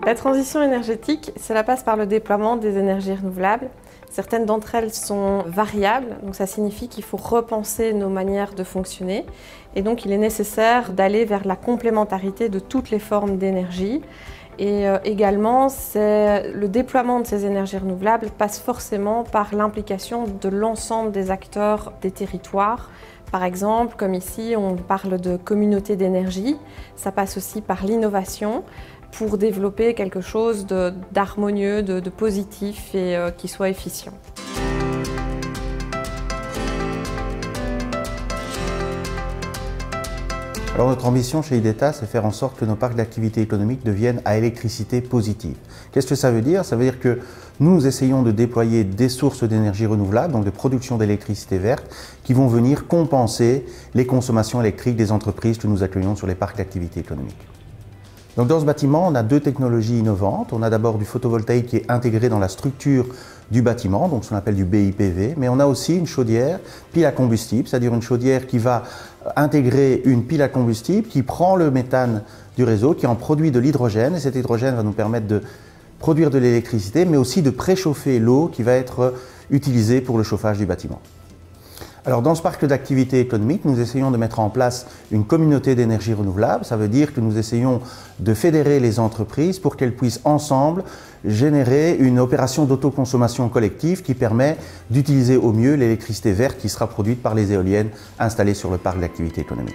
La transition énergétique, cela passe par le déploiement des énergies renouvelables. Certaines d'entre elles sont variables, donc ça signifie qu'il faut repenser nos manières de fonctionner. Et donc il est nécessaire d'aller vers la complémentarité de toutes les formes d'énergie. Et également, le déploiement de ces énergies renouvelables passe forcément par l'implication de l'ensemble des acteurs des territoires. Par exemple, comme ici, on parle de communauté d'énergie. Ça passe aussi par l'innovation pour développer quelque chose d'harmonieux, de positif et qui soit efficient. Alors notre ambition chez IDETA, c'est faire en sorte que nos parcs d'activité économique deviennent à électricité positive. Qu'est-ce que ça veut dire? Ça veut dire que nous essayons de déployer des sources d'énergie renouvelable, donc de production d'électricité verte, qui vont venir compenser les consommations électriques des entreprises que nous accueillons sur les parcs d'activité économique. Donc dans ce bâtiment, on a deux technologies innovantes. On a d'abord du photovoltaïque qui est intégré dans la structure du bâtiment, donc ce qu'on appelle du BIPV, mais on a aussi une chaudière pile à combustible, c'est-à-dire une chaudière qui va intégrer une pile à combustible qui prend le méthane du réseau, qui en produit de l'hydrogène, et cet hydrogène va nous permettre de produire de l'électricité, mais aussi de préchauffer l'eau qui va être utilisée pour le chauffage du bâtiment. Alors dans ce parc d'activité économique, nous essayons de mettre en place une communauté d'énergie renouvelable. Ça veut dire que nous essayons de fédérer les entreprises pour qu'elles puissent ensemble générer une opération d'autoconsommation collective qui permet d'utiliser au mieux l'électricité verte qui sera produite par les éoliennes installées sur le parc d'activité économique.